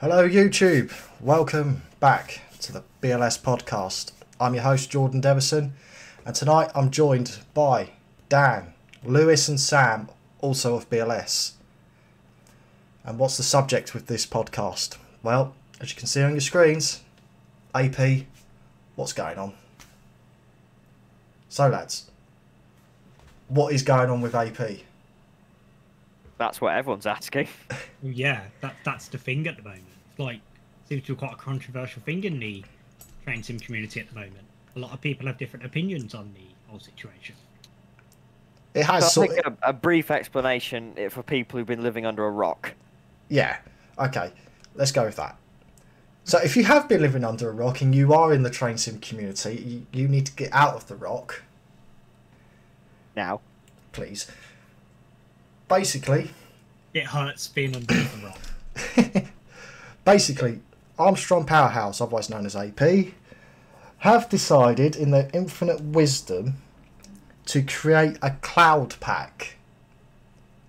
Hello YouTube, welcome back to the BLS podcast. I'm your host Jordan Devison, and tonight I'm joined by Dan, Lewis and Sam, also of BLS. And what's the subject with this podcast? Well, as you can see on your screens, AP, what's going on? So lads, what is going on with AP? That's what everyone's asking. Yeah, that's the thing at the moment. Like, seems to be quite a controversial thing in the train sim community at the moment. A lot of people have different opinions on the whole situation. It has So I think a brief explanation for people who've been living under a rock. Yeah, okay, let's go with that. So if you have been living under a rock and you are in the train sim community, you need to get out of the rock. Now. Please. Basically... It hurts being under the rock. Basically, Armstrong Powerhouse, otherwise known as AP, have decided in their infinite wisdom to create a cloud pack.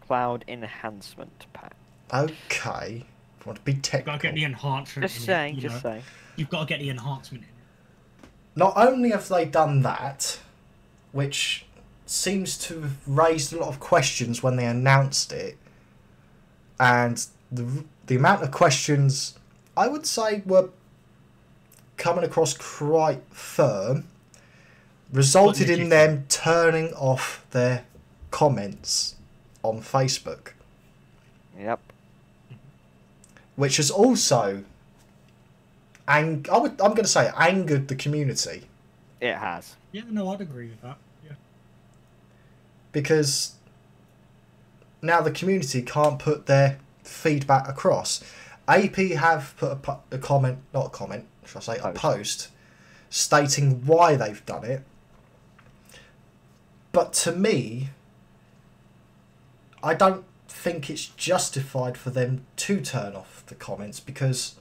Cloud enhancement pack. Okay. I want to be technical. You've got to get the enhancement Just in saying, it, just saying. You've got to get the enhancement in it. Not only have they done that, which seems to have raised a lot of questions when they announced it, and the amount of questions, I would say, were coming across quite firm, resulted in them turning off their comments on Facebook. Yep. Which has also, I'm going to say, angered the community. It has. Yeah, no, I'd agree with that. Yeah. Because now the community can't put their feedback across. AP have put a comment, not a comment, should I say, a post stating why they've done it. But to me, I don't think it's justified for them to turn off the comments, because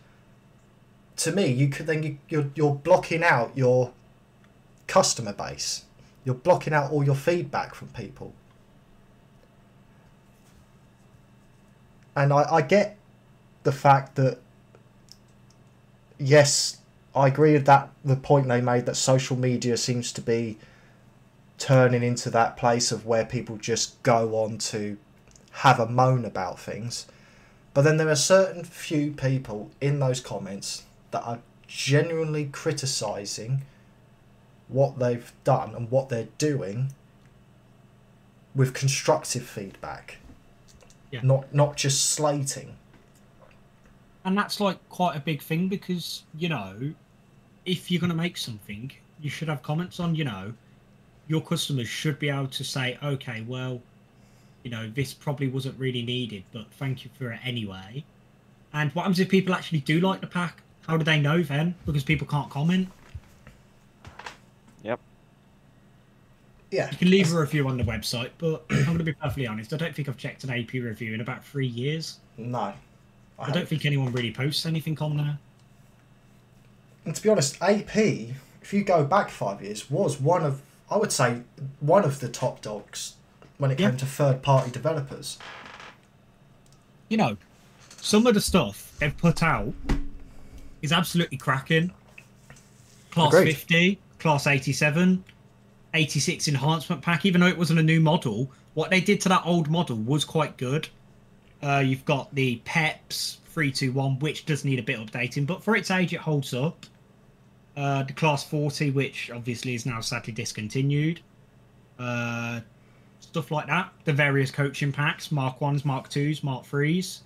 to me, you're blocking out your customer base. You're blocking out all your feedback from people. And I get the fact that, yes, I agree with that, the point they made that social media seems to be turning into that place of where people just go on to have a moan about things. But then there are certain few people in those comments that are genuinely criticising what they've done and what they're doing with constructive feedback. Yeah. Not just slating. And that's like quite a big thing because, if you're going to make something, you should have comments on, your customers should be able to say, okay, well, this probably wasn't really needed, but thank you for it anyway. And what happens if people actually do like the pack? How do they know then? Because people can't comment. Yep. Yeah. You can leave a review on the website, but I'm going to be perfectly honest, I don't think I've checked an AP review in about 3 years. No. I don't think anyone really posts anything on there. And to be honest, AP, if you go back 5 years, was one of the top dogs when it came to third-party developers. Some of the stuff they've put out is absolutely cracking. Class Agreed. 50, Class 87, 86 enhancement pack, even though it wasn't a new model, what they did to that old model was quite good. You've got the PEPS 321, which does need a bit updating, but for its age, it holds up. The Class 40, which obviously is now sadly discontinued. Stuff like that. The various coaching packs, Mark 1s, Mark 2s, Mark 3s.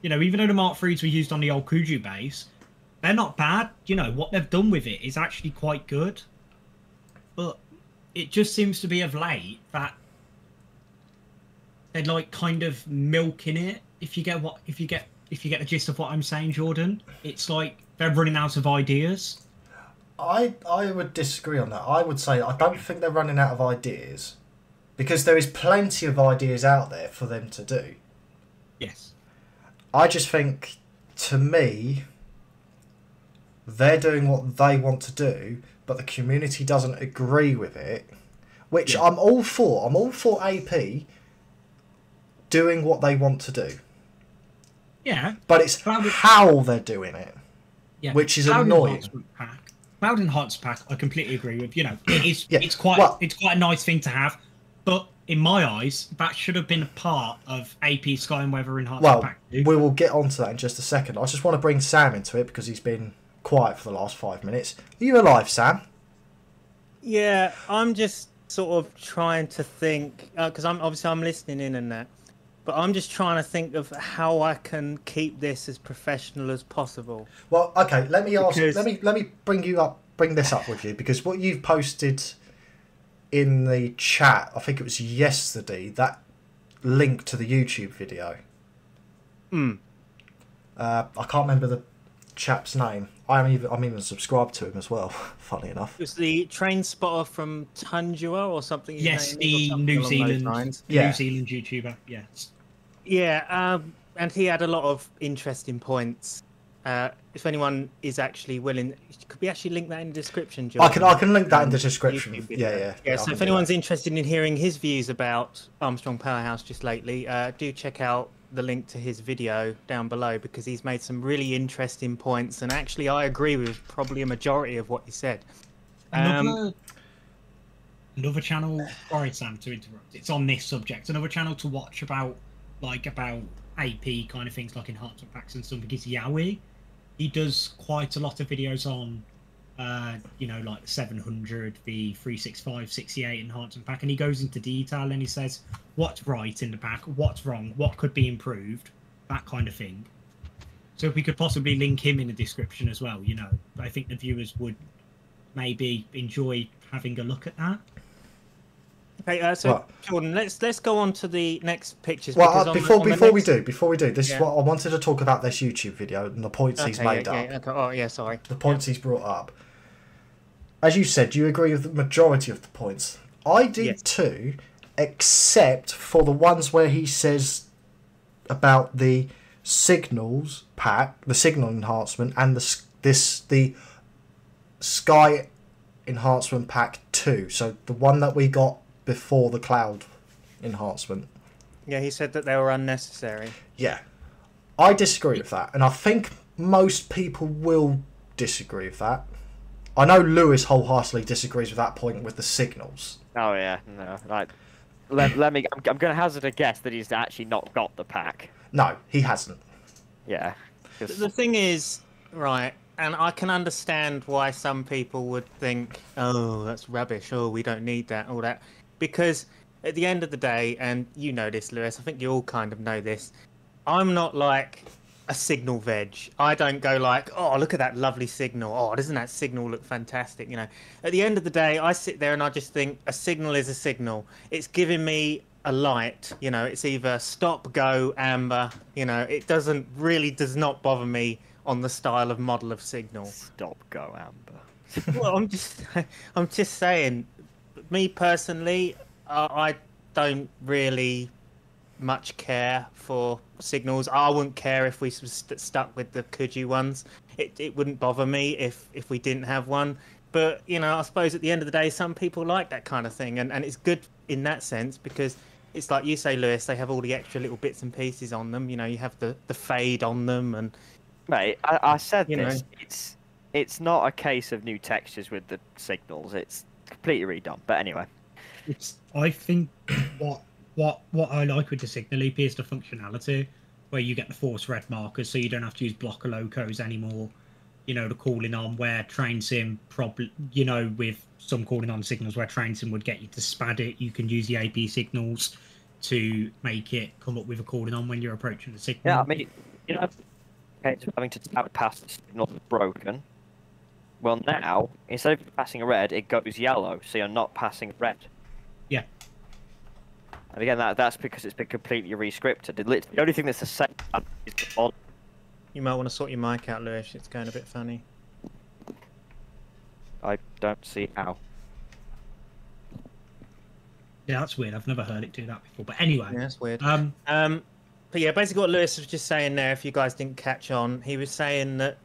Even though the Mark 3s were used on the old Kuju base, they're not bad. What they've done with it is actually quite good. But it just seems to be of late that they're like kind of milking it. If you get the gist of what I'm saying, Jordan, it's like they're running out of ideas. I would disagree on that. I would say I don't think they're running out of ideas, because there is plenty of ideas out there for them to do. Yes. I just think, to me, they're doing what they want to do, but the community doesn't agree with it, which I'm all for. I'm all for AP doing what they want to do. Yeah. But it's how they're doing it, which is annoying. Cloud Enhancement Pack, I completely agree with. You know, it is. Yeah. It's quite a nice thing to have, but in my eyes, that should have been a part of AP Sky and Weather Enhancement Pack 2. We will get onto that in just a second. I just want to bring Sam into it because he's been quiet for the last 5 minutes. Are you alive, Sam? Yeah, I'm just sort of trying to think because I'm listening in and that, but I'm just trying to think of how I can keep this as professional as possible. Well, okay. Let me ask. Let me bring this up with you because what you've posted in the chat, I think it was yesterday, that link to the YouTube video. I can't remember the chap's name. I'm even subscribed to him as well. Funny enough, it was the train spotter from Tundua or something. Yes, the New Zealand YouTuber. Yes. Yeah, and he had a lot of interesting points. If anyone is actually willing, could we actually link that in the description, Jordan? I can link that in the description. Yeah. So if anyone's interested in hearing his views about Armstrong Powerhouse just lately, do check out the link to his video down below because he's made some really interesting points, and actually I agree with probably a majority of what he said. Another channel. Sorry, Sam, to interrupt. It's on this subject. Another channel to watch about AP kind of things like enhancement packs and stuff because Yowie. He does quite a lot of videos on, like 700, the 365, 68 enhancement pack, and he goes into detail and he says what's right in the pack, what's wrong, what could be improved, that kind of thing. So if we could possibly link him in the description as well, I think the viewers would maybe enjoy having a look at that. Okay, Jordan, let's go on to the next pictures. Well, before we do, this is what I wanted to talk about this YouTube video and the points he's made up. Okay. Oh, yeah, sorry. The points he's brought up. As you said, you agree with the majority of the points. I did too, except for the ones where he says about the signals pack, the signal enhancement, and the Sky enhancement pack 2. So the one that we got before the cloud enhancement. Yeah, he said that they were unnecessary. Yeah. I disagree with that, and I think most people will disagree with that. I know Lewis wholeheartedly disagrees with that point with the signals. Oh yeah, no. Let me. I'm going to hazard a guess that he's actually not got the pack. No, he hasn't. Yeah. The thing is, right, and I can understand why some people would think, oh, that's rubbish, oh, we don't need that, all that. Because at the end of the day, and you know this, Lewis, I think you all kind of know this, I'm not like a signal veg. I don't go like, oh, look at that lovely signal. Oh, doesn't that signal look fantastic? At the end of the day, I sit there and I just think a signal is a signal. It's giving me a light. It's either stop, go, amber. It does not bother me on the style of model of signal. Stop, go, amber. Well, I'm just saying. Me personally, I don't really much care for signals. I wouldn't care if we stuck with the Coogee ones. It wouldn't bother me if we didn't have one. But I suppose at the end of the day, some people like that kind of thing, and it's good in that sense because it's like you say, Lewis. They have all the extra little bits and pieces on them. You have the fade on them, and mate, I said this. It's not a case of new textures with the signals. It's completely redone. But anyway, I think what I like with the signal EP is the functionality where you get the force red markers, so you don't have to use blocker locos anymore. The calling on where train sim with some calling on signals where train sim would get you to spad it, you can use the AP signals to make it come up with a calling on when you're approaching the signal. Yeah, I mean, having to tap past the signal that's broken. Well, now, instead of passing a red, it goes yellow, so you're not passing red. Yeah. And again, that's because it's been completely re-scripted. The only thing that's the same is the mod. You might want to sort your mic out, Lewis. It's going a bit funny. I don't see how. Yeah, that's weird. I've never heard it do that before. But anyway. Yeah, that's weird. But yeah, basically what Lewis was just saying there, if you guys didn't catch on, he was saying that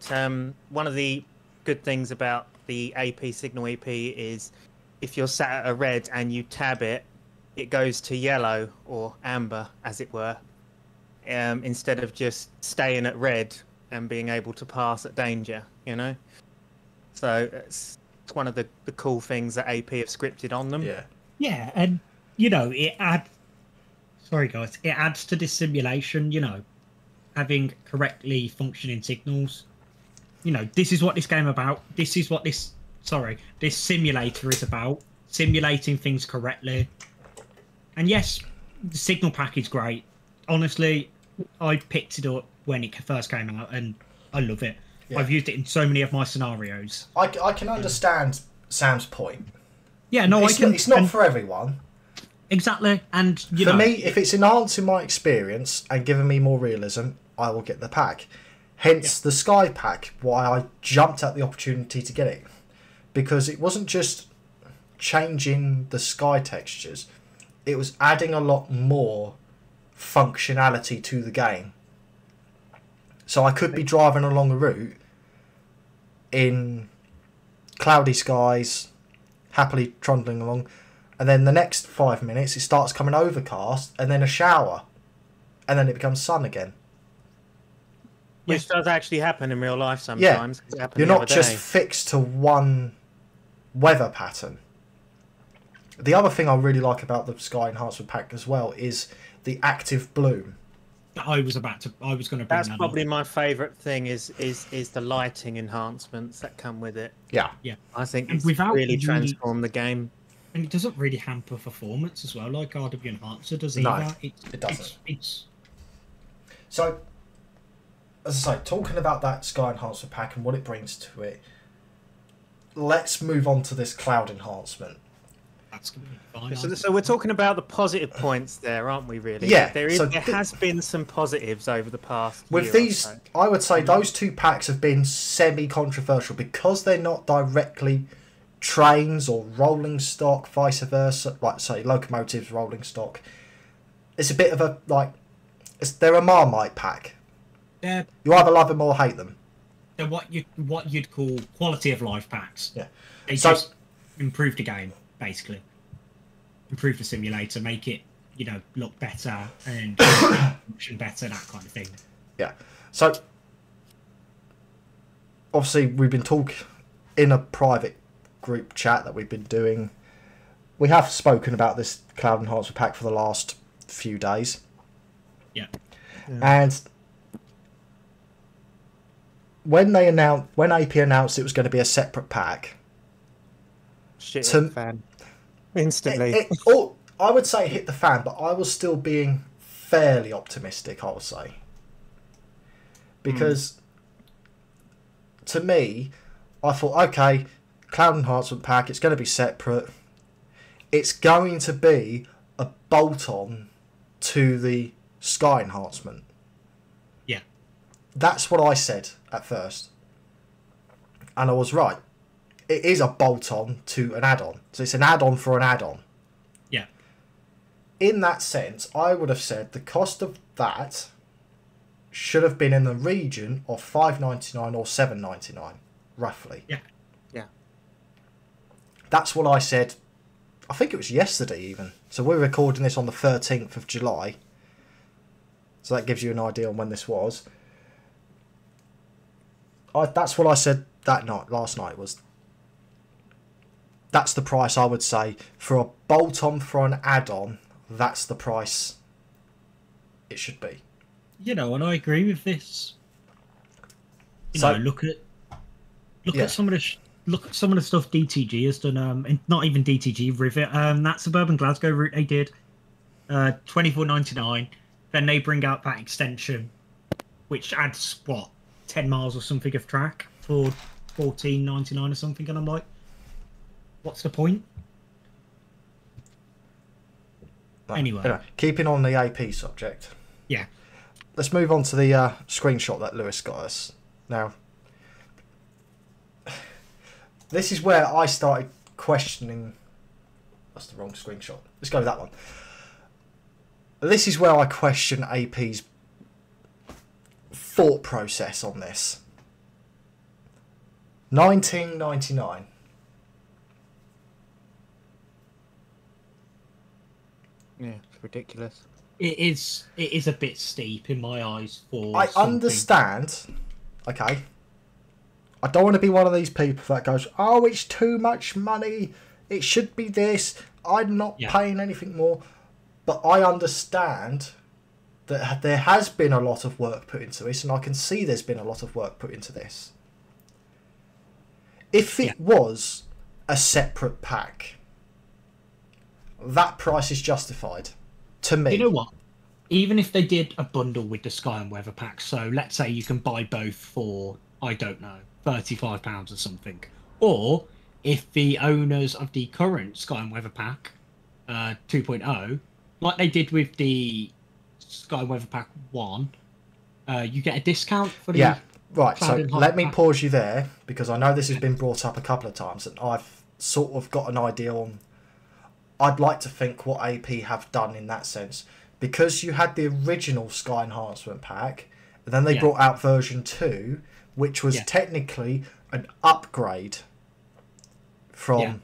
one of the good things about the AP Signal EP is if you're sat at a red and you tab it, it goes to yellow or amber, as it were. instead of just staying at red and being able to pass at danger, you know? So it's one of the cool things that AP have scripted on them. Yeah. Yeah, and you know, it adds. Sorry, guys. It adds to this simulation. You know, having correctly functioning signals. You know, this is what this game about. This is what this simulator is about. Simulating things correctly. And yes, the signal pack is great. Honestly, I picked it up when it first came out, and I love it. Yeah. I've used it in so many of my scenarios. I can understand Sam's point. Yeah, no, it's not for everyone. Exactly, and for me, if it's enhancing my experience and giving me more realism, I will get the pack. Hence the Sky pack, why I jumped at the opportunity to get it, because it wasn't just changing the sky textures, it was adding a lot more functionality to the game. So I could be driving along a route in cloudy skies, happily trundling along, and then the next 5 minutes it starts coming overcast, and then a shower, and then it becomes sun again. Which does actually happen in real life sometimes. Yeah. You're not just fixed to one weather pattern. The other thing I really like about the Sky Enhancement Pack as well is the active bloom. I was going to bring That's that probably up. my favourite thing is the lighting enhancements that come with it. Yeah. Yeah. I think And it's without really the- transformed the game. And it doesn't really hamper performance as well, like RW Enhancer does No, either. it doesn't. It's So, as I say, talking about that Sky Enhancer Pack and what it brings to it, let's move on to this cloud enhancement. that's completely fine. So we're talking about the positive points there, aren't we? Really? Yeah, There so has been some positives over the past. With year these, or so. I would say those two packs have been semi-controversial because they're not directly trains or rolling stock, vice versa. Like say, locomotives, rolling stock. It's a bit of a they're a Marmite pack. They're You either love them or hate them. what you'd call quality of life packs. Yeah. They So- just improve the game, basically. Improve the simulator, make it, look better and function better, that kind of thing. Yeah. So obviously we've been talking in a private group chat that we've been doing. We have spoken about this cloud enhancer pack for the last few days. Yeah. And when AP announced it was going to be a separate pack, Shit, to- fan. Instantly. I would say it hit the fan, but I was still being fairly optimistic, I would say. Because to me, I thought, okay, cloud enhancement pack, it's going to be separate. It's going to be a bolt-on to the Sky enhancement. Yeah. That's what I said at first. And I was right. It is a bolt-on to an add-on. So it's an add-on for an add-on. Yeah. In that sense, I would have said the cost of that should have been in the region of $5.99 or $7.99, roughly. Yeah. Yeah. That's what I said. I think it was yesterday even. So we're recording this on the 13th of July. So that gives you an idea on when this was. That's what I said last night was. That's the price I would say for a bolt-on for an add-on. That's the price it should be. And I agree with this. So- Look at Yeah. some of the stuff DTG has done. And not even DTG, Rivet. That suburban Glasgow route they did, $24.99. Then they bring out that extension, which adds 10 miles or something of track for $14.99 or something, and I'm like, what's the point? Anyway, keeping on the AP subject. Yeah. Let's move on to the screenshot that Lewis got us. Now, this is where I started questioning. That's the wrong screenshot. Let's go with that one. This is where I question AP's thought process on this. 1999. Yeah, it's ridiculous. It is a bit steep in my eyes for. I something. understand. Okay. I don't want to be one of these people that goes, "Oh, it's too much money. It should be this. I'm not paying anything more." But I understand that there has been a lot of work put into this, and I can see there's been a lot of work put into this. If it was a separate pack, that price is justified to me. You know what? Even if they did a bundle with the Sky and Weather pack, so let's say you can buy both for, I don't know, £35 or something. Or if the owners of the current Sky and Weather pack 2.0, like they did with the Sky and Weather pack 1, you get a discount for the... Yeah, right. So let me pack. pause you there, because I know this has been brought up a couple of times, and I've sort of got an idea on... I'd like to think what AP have done in that sense. Because you had the original Sky Enhancement pack, and then they brought out version 2, which was technically an upgrade from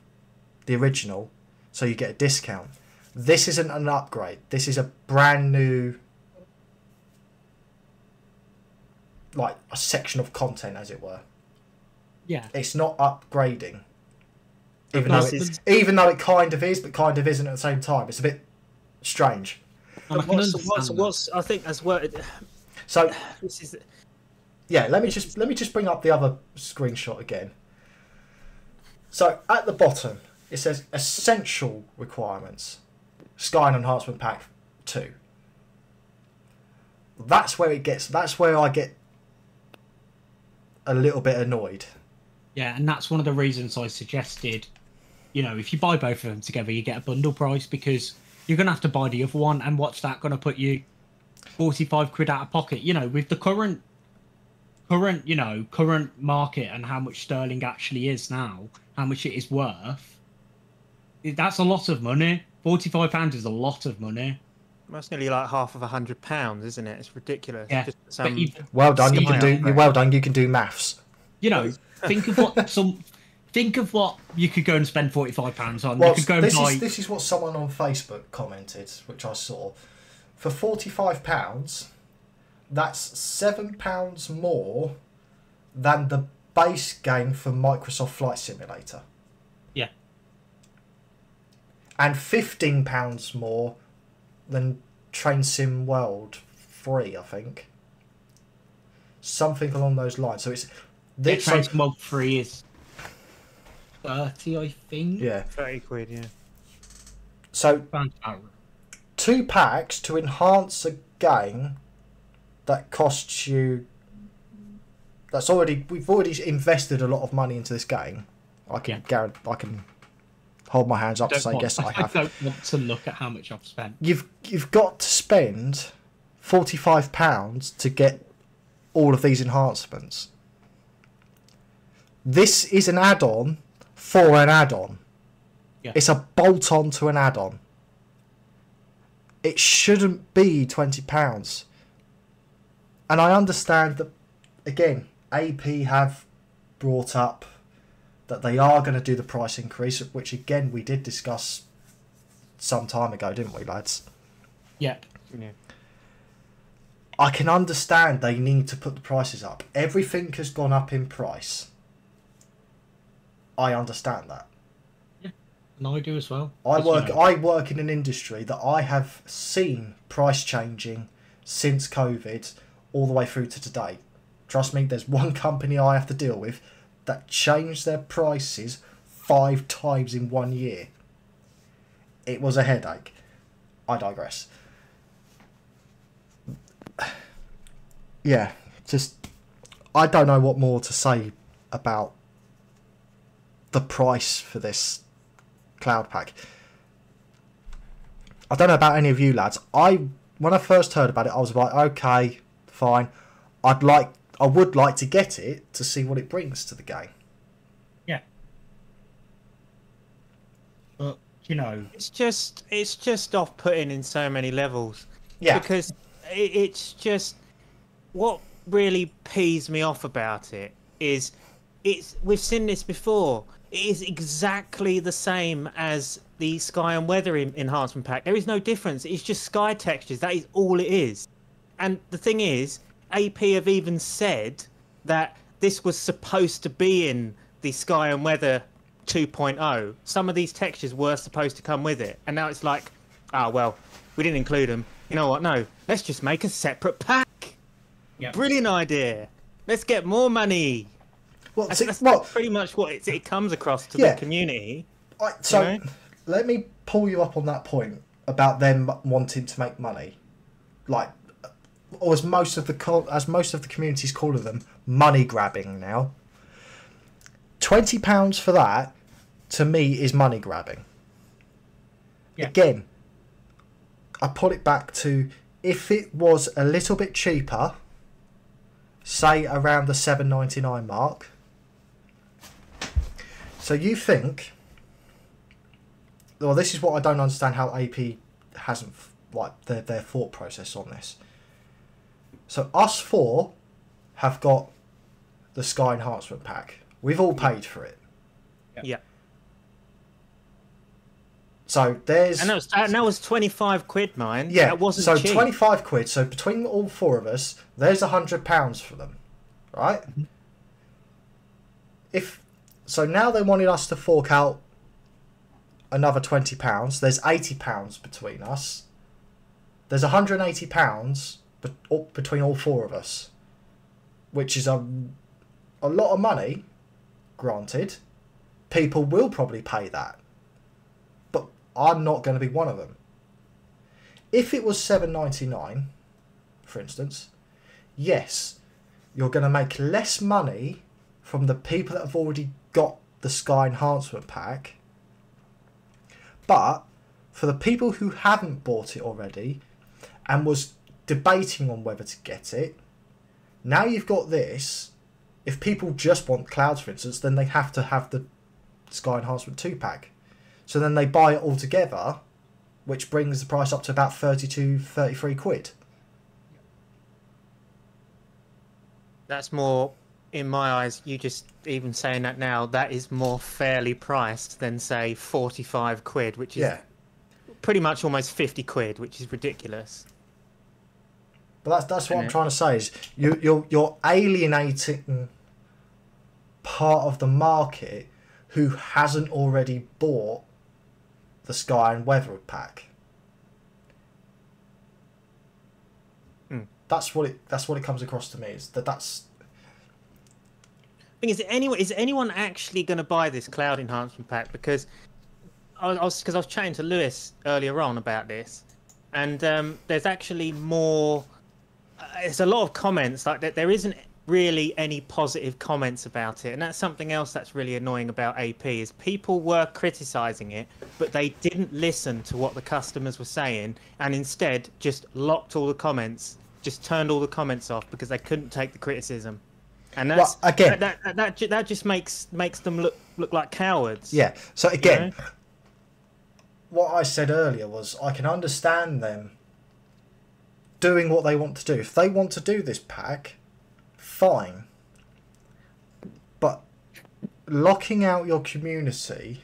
the original, so you get a discount. This isn't an upgrade. This is a brand new, like, a section of content, as it were. Yeah. It's not upgrading. Even though it kind of is, but kind of isn't at the same time. It's a bit strange. I think as well. So this is. Yeah, let me just bring up the other screenshot again. So at the bottom it says essential requirements, Sky and Enhancement Pack 2. That's where I get a little bit annoyed. Yeah, and that's one of the reasons I suggested, if you buy both of them together, you get a bundle price, because you're going to have to buy the other one, and what's that going to put you? 45 quid out of pocket. With the current market and how much sterling actually is now, how much it is worth, that's a lot of money. £45 is a lot of money. That's nearly like half of £100, isn't it? It's ridiculous. Yeah. Well done. You can do maths. Think of what you could go and spend £45 on. Well, you could go this is what someone on Facebook commented, which I saw. For £45, that's £7 more than the base game for Microsoft Flight Simulator. Yeah. And £15 more than Train Sim World 3, I think. Something along those lines. So it's... Train Sim World 3 is 30, I think. Yeah. 30 quid, yeah. So 2 packs to enhance a game that costs you... We've already invested a lot of money into this game. I can hold my hands up to say yes, I have. I don't want to look at how much I've spent. You've got to spend £45 to get all of these enhancements. This is an add-on for an add-on. Yeah. It's a bolt-on to an add-on. It shouldn't be £20. And I understand that, again, AP have brought up that they are going to do the price increase, which, again, we did discuss some time ago, didn't we, lads? Yep. Yeah. I can understand they need to put the prices up. Everything has gone up in price. I understand that. Yeah, and I do as well. I work in an industry that I have seen price changing since COVID all the way through to today. Trust me, there's one company I have to deal with that changed their prices 5 times in 1 year. It was a headache. I digress. Yeah, I don't know what more to say about the price for this cloud pack. I don't know about any of you lads. When I first heard about it, I was like, okay, fine. I would like to get it to see what it brings to the game. Yeah. But it's just off-putting in so many levels. Yeah. Because it's just what really pees me off about it is we've seen this before. It is exactly the same as the sky and weather enhancement pack. There is no difference. It's just sky textures. That is all it is. And the thing is, AP have even said that this was supposed to be in the sky and weather 2.0. Some of these textures were supposed to come with it, and now it's like, well, we didn't include them. You know what? No, let's just make a separate pack. Yep. Brilliant idea. Let's get more money. Well, That's pretty much what it comes across to the community. Let me pull you up on that point about them wanting to make money, or as most of the community's calling them, money grabbing now. £20 for that, to me, is money grabbing. Yeah. Again, I put it back to, if it was a little bit cheaper, say around the $7.99 mark. So you think, well, this is what I don't understand, how AP hasn't, their thought process on this. So us four have got the Sky Enhancement Pack. We've all paid for it. Yeah. So there's... And that was 25 quid, mine. Yeah, that wasn't cheap. 25 quid. So between all four of us, there's £100 for them, right? So now they wanted us to fork out another £20. There's £80 between us. There's £180 between all four of us, which is a lot of money. Granted, people will probably pay that, but I'm not going to be one of them. If it was $7.99, for instance, yes, you're going to make less money from the people that have already got the Sky Enhancement Pack, but for the people who haven't bought it already and was debating on whether to get it, now you've got this. If people just want clouds, for instance, then they have to have the Sky Enhancement 2-pack. So then they buy it all together, which brings the price up to about 32, 33 quid. That's more, in my eyes, you just even saying that now, that is more fairly priced than, say, 45 quid, which is pretty much almost 50 quid, which is ridiculous. But that's what I'm trying to say, is you're alienating part of the market who hasn't already bought the Sky and Weather Pack. That's what it comes across to me, is that's. Is anyone actually going to buy this cloud enhancement pack? Because I was chatting to Lewis earlier on about this, and there's actually more. There's a lot of comments like that. There isn't really any positive comments about it, and that's something else that's really annoying about AP, is people were criticizing it, but they didn't listen to what the customers were saying, and instead just locked all the comments, just turned all the comments off because they couldn't take the criticism. And that's again that just makes them look like cowards. Yeah. So again, what I said earlier was, I can understand them doing what they want to do. If they want to do this pack, fine. But locking out your community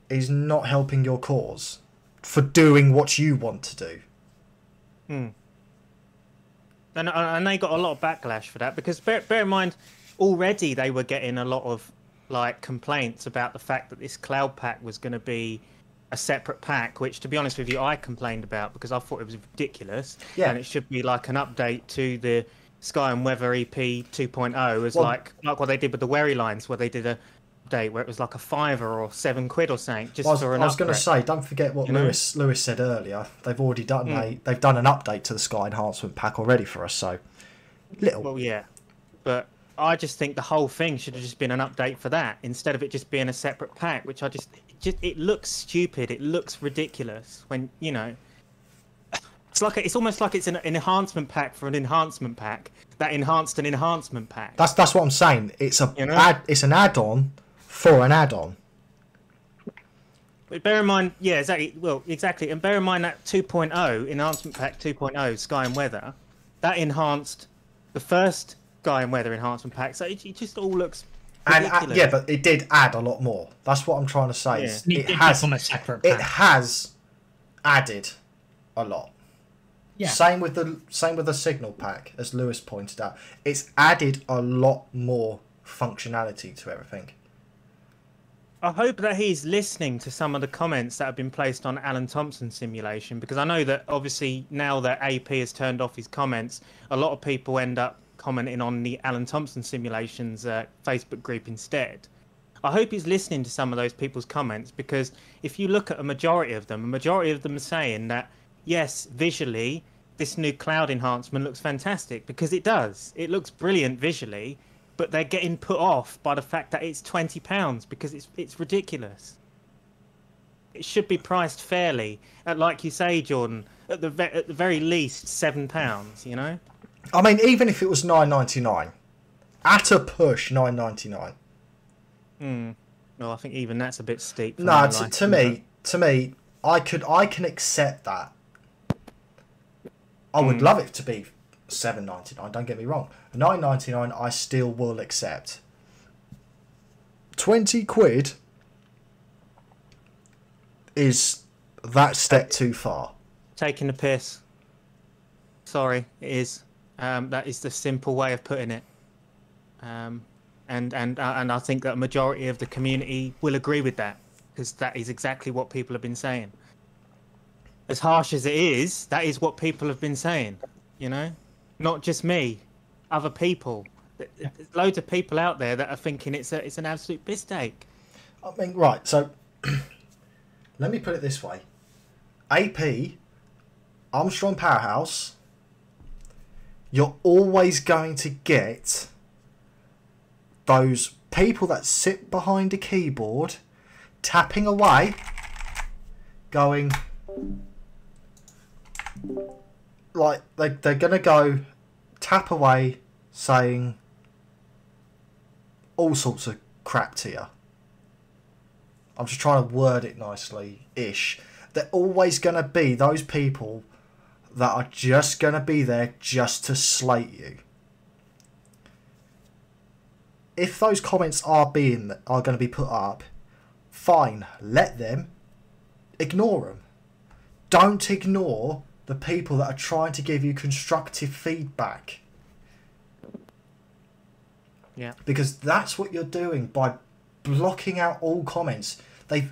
is not helping your cause for doing what you want to do. And they got a lot of backlash for that, because bear in mind, already they were getting a lot of complaints about the fact that this cloud pack was going to be a separate pack, which, to be honest with you, I complained about because I thought it was ridiculous. Yeah. And it should be like an update to the Sky and Weather EP 2.0, as like what they did with the Wherry lines, where they did a update where it was like a £5 or £7 or something. Just for an I was going to say, don't forget what Lewis said earlier. They've already done they've done an update to the Sky Enhancement Pack already for us. So little. Well, yeah, but I just think the whole thing should have just been an update for that, instead of it just being a separate pack, which it looks stupid. It looks ridiculous when, it's almost like it's an enhancement pack for an enhancement pack that enhanced an enhancement pack. That's what I'm saying. It's it's an add-on for an add-on. But bear in mind, yeah, exactly. Well, exactly, and bear in mind that 2.0 enhancement pack 2.0 Sky and Weather, that enhanced the first sky and weather enhancement pack. So it just all looks And ridiculous. yeah, but it did add a lot more. That's what I'm trying to say. Yeah. And It did has become a separate it pack. has added a lot. Yeah. Same with the signal pack, as Lewis pointed out. It's added a lot more functionality to everything. I hope that he's listening to some of the comments that have been placed on Alan Thompson's simulation, because I know that obviously now that AP has turned off his comments, a lot of people end up commenting on the Alan Thompson simulations Facebook group instead. I hope he's listening to some of those people's comments, because if you look at a majority of them are saying that, yes, visually, this new cloud enhancement looks fantastic, because it does. It looks brilliant visually, but they're getting put off by the fact that it's £20 because it's ridiculous. It should be priced fairly, at, like you say, Jordan, at the very least £7. You know. I mean, even if it was $9.99, at a push, $9.99. Well, I think even that's a bit steep. No, to me, I can accept that. I would love it to be $7.99. Don't get me wrong. $9.99, I still will accept. £20 is that step too far. Taking the piss. Sorry, it is. That is the simple way of putting it. And I think that a majority of the community will agree with that, because that is exactly what people have been saying. As harsh as it is, that is what people have been saying. You know, not just me, other people. There's loads of people out there that are thinking it's an absolute mistake. I mean, right, so let me put it this way. AP, Armstrong Powerhouse, you're always going to get those people that sit behind a keyboard, tapping away, going, like, they're going to go tap away, saying all sorts of crap to you. I'm just trying to word it nicely-ish. They're always going to be those people that are just going to be there just to slate you. If those comments are going to be put up, fine, let them. Ignore them. Don't ignore the people that are trying to give you constructive feedback. Yeah. Because that's what you're doing by blocking out all comments. I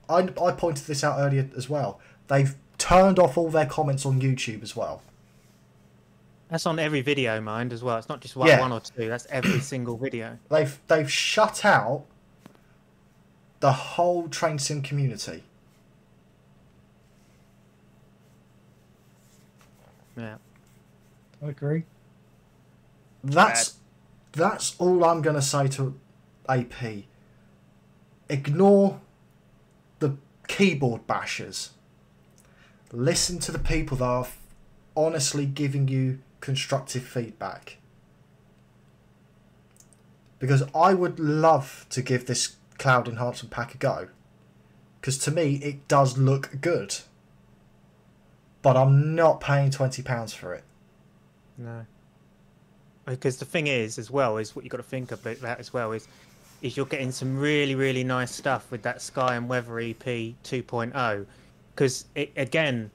pointed this out earlier as well. They've turned off all their comments on YouTube as well. That's on every video, mind, as well. It's not just one or two. That's every single video. They've shut out the whole train sim community. Yeah. I agree. That's all I'm going to say to AP. Ignore the keyboard bashers. Listen to the people that are honestly giving you constructive feedback. Because I would love to give this cloud enhancement pack a go. Because to me, it does look good. But I'm not paying £20 for it. No. Because the thing is, as well, is what you've got to think about as well is you're getting some really, really nice stuff with that Sky and Weather EP 2.0. Because, again,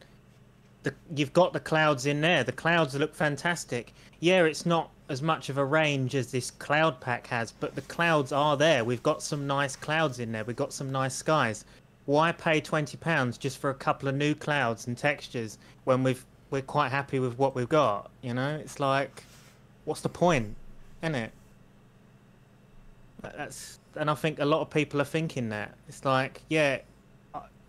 you've got the clouds in there. The clouds look fantastic. Yeah, it's not as much of a range as this cloud pack has, but the clouds are there. We've got some nice clouds in there. We've got some nice skies. Why pay £20 just for a couple of new clouds and textures when we're quite happy with what we've got? You know, it's like, what's the point, isn't it? And I think a lot of people are thinking that. It's like, yeah,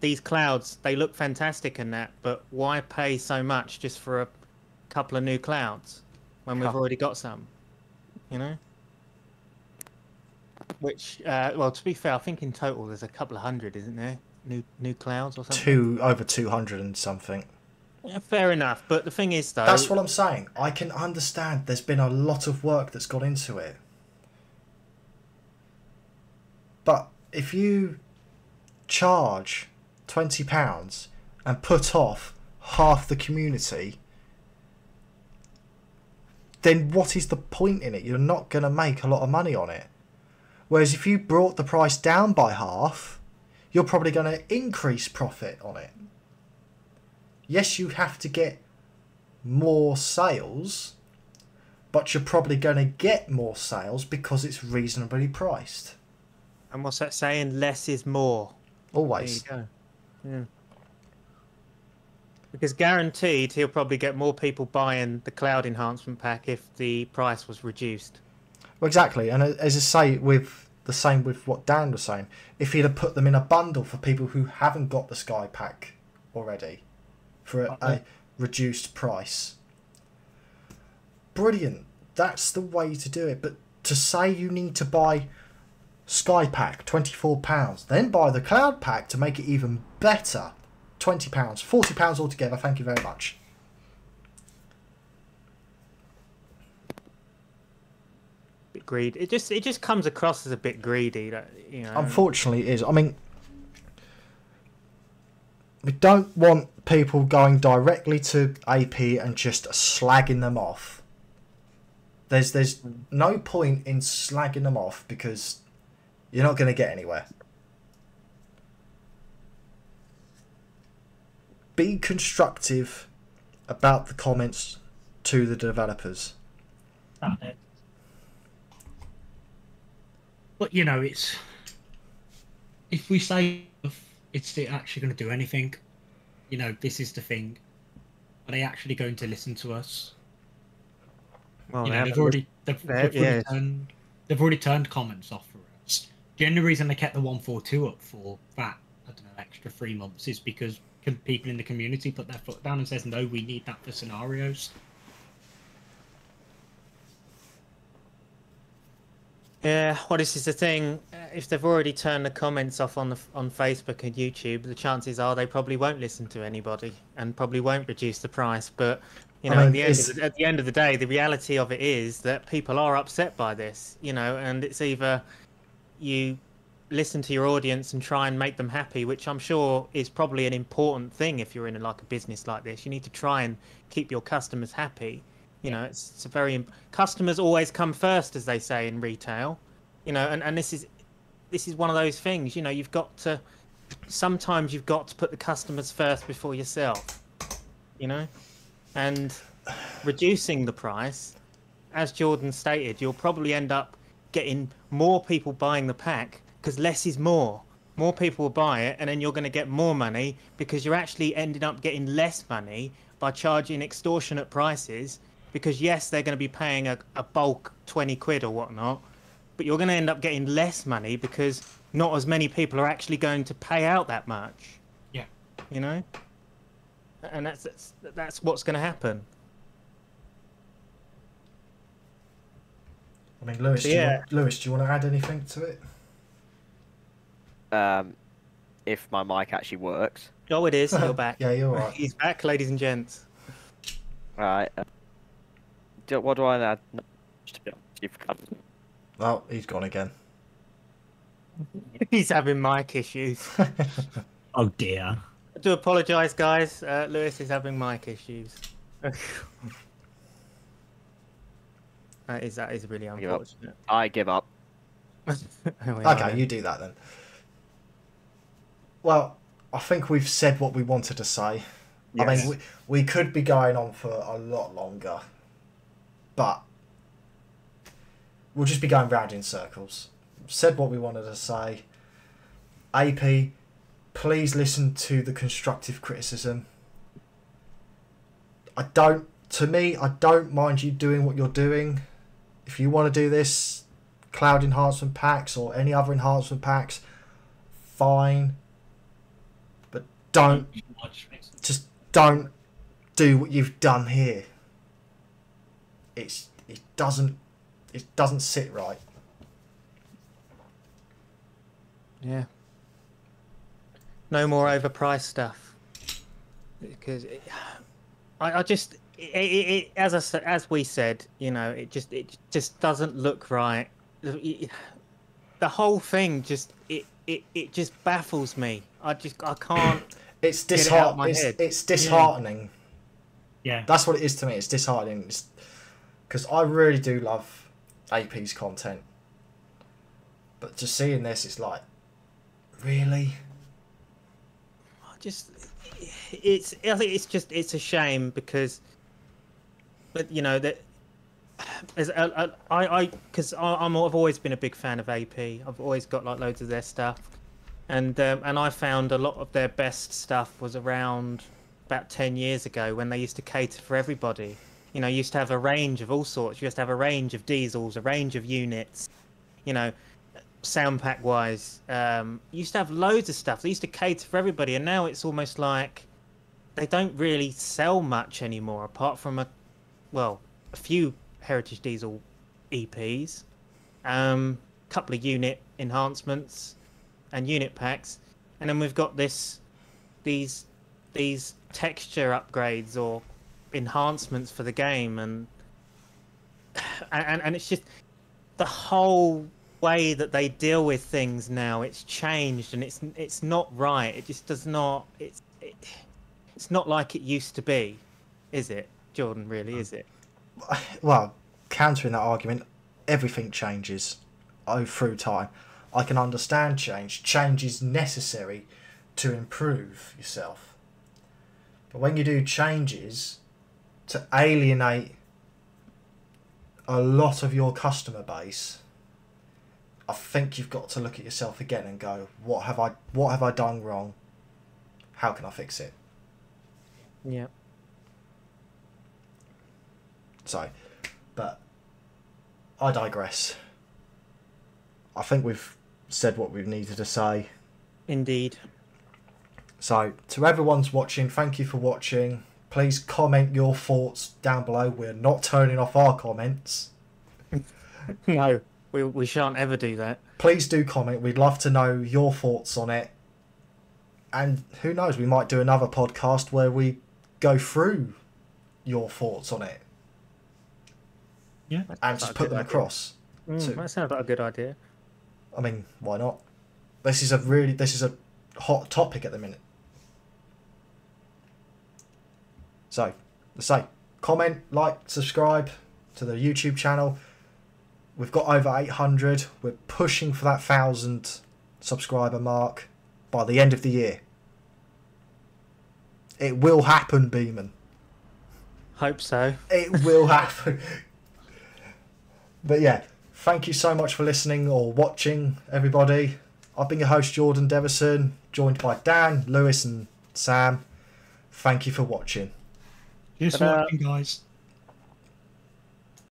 these clouds, they look fantastic and that, but why pay so much just for a couple of new clouds when we've already got some? You know? Which, well, to be fair, I think in total there's a couple of hundred, isn't there? New clouds or something? Over 200 and something. Yeah, fair enough. But the thing is, though... That's what I'm saying. I can understand there's been a lot of work that's gone into it. But if you charge £20 and put off half the community, then what is the point in it? You're not going to make a lot of money on it. Whereas if you brought the price down by half, you're probably going to increase profit on it. Yes, you have to get more sales, but you're probably going to get more sales because it's reasonably priced. And what's that saying? Less is more. Always. There you go. Yeah. Because guaranteed he'll probably get more people buying the cloud enhancement pack if the price was reduced. Well, exactly. And as I say, with the same with what Dan was saying, if he'd have put them in a bundle for people who haven't got the Sky Pack already for a reduced price, brilliant. That's the way to do it. But to say you need to buy Sky Pack, £24, then buy the Cloud Pack to make it even better, £20, £40 altogether, thank you very much. Bit greedy. It just comes across as a bit greedy, you know. Unfortunately, it is. I mean, we don't want people going directly to AP and just slagging them off. There's no point in slagging them off because you're not going to get anywhere. Be constructive about the comments to the developers. But you know, if we say it's actually going to do anything, you know, this is the thing. Are they actually going to listen to us? Well, you know, they've already turned comments off for us. The only reason they kept the 142 up for that, I don't know, extra 3 months is because people in the community put their foot down and says, no, we need that for scenarios. Yeah, well, this is the thing. If they've already turned the comments off on Facebook and YouTube, the chances are they probably won't listen to anybody and probably won't reduce the price. But you know, at the end of the day, the reality of it is that people are upset by this. You know, and it's either you listen to your audience and try and make them happy, which I'm sure is probably an important thing if you're in a business like this. You need to try and keep your customers happy. You know, it's a very customers always come first, as they say in retail. You know, and this is one of those things. You know, sometimes you've got to put the customers first before yourself. You know, and reducing the price, as Jordan stated, you'll probably end up getting more people buying the pack because less is more. More people will buy it, and then you're going to get more money because you're actually ending up getting less money by charging extortionate prices. Because yes, they're going to be paying a bulk 20 quid or whatnot, but you're going to end up getting less money because not as many people are actually going to pay out that much. Yeah. You know? And that's what's going to happen. I mean, Lewis, do you want to add anything to it? If my mic actually works. Oh, it is. You're back. Yeah, you're right. He's back, ladies and gents. Right. What do I add? Well, he's gone again. He's having mic issues. Oh dear. I do apologise, guys. Lewis is having mic issues. That is really unfortunate. I give up. Okay, you do that then. Well, I think we've said what we wanted to say. Yes. I mean, we could be going on for a lot longer, but we'll just be going round in circles. We've said what we wanted to say. AP, please listen to the constructive criticism. I don't mind you doing what you're doing. If you want to do this, cloud enhancement packs or any other enhancement packs, fine. But don't do what you've done here. It doesn't sit right. Yeah. No more overpriced stuff. Because as we said, you know, it just doesn't look right. The whole thing just baffles me. I can't. It's disheartening. It's disheartening. Yeah, that's what it is to me. It's disheartening. because I really do love AP's content, but just seeing this, it's like, really? I think it's a shame because, but you know that, because I've always been a big fan of AP. I've always got like loads of their stuff, and I found a lot of their best stuff was around about 10 years ago when they used to cater for everybody. You know, you used to have a range of all sorts. You used to have a range of diesels, a range of units. You know, sound pack wise, you used to have loads of stuff. They used to cater for everybody, and now it's almost like they don't really sell much anymore, apart from a few Heritage Diesel EPs, couple of unit enhancements and unit packs, and then we've got these texture upgrades or enhancements for the game, and it's just the whole way that they deal with things now. It's changed, and it's not right. It just does not. It's not like it used to be, is it, Jordan? Really, is it? Well, countering that argument, everything changes through time. I can understand change. Change is necessary to improve yourself. But when you do changes to alienate a lot of your customer base, I think you've got to look at yourself again and go, what have I done wrong? How can I fix it? Yeah. So, but I digress. I think we've said what we've needed to say. Indeed. So, to everyone's watching, thank you for watching. Please comment your thoughts down below. We're not turning off our comments. No, we shan't ever do that. Please do comment. We'd love to know your thoughts on it. And who knows, we might do another podcast where we go through your thoughts on it. Yeah. And just put them across. That sounds like a good idea. I mean, why not? This is a hot topic at the minute. So, let's say, comment, like, subscribe to the YouTube channel. We've got over 800. We're pushing for that 1,000 subscriber mark by the end of the year. It will happen, Beeman. Hope so. It will happen. But yeah, thank you so much for listening or watching, everybody. I've been your host, Jordan Deverson, joined by Dan, Lewis and Sam. Thank you for watching. Cheers for watching, guys.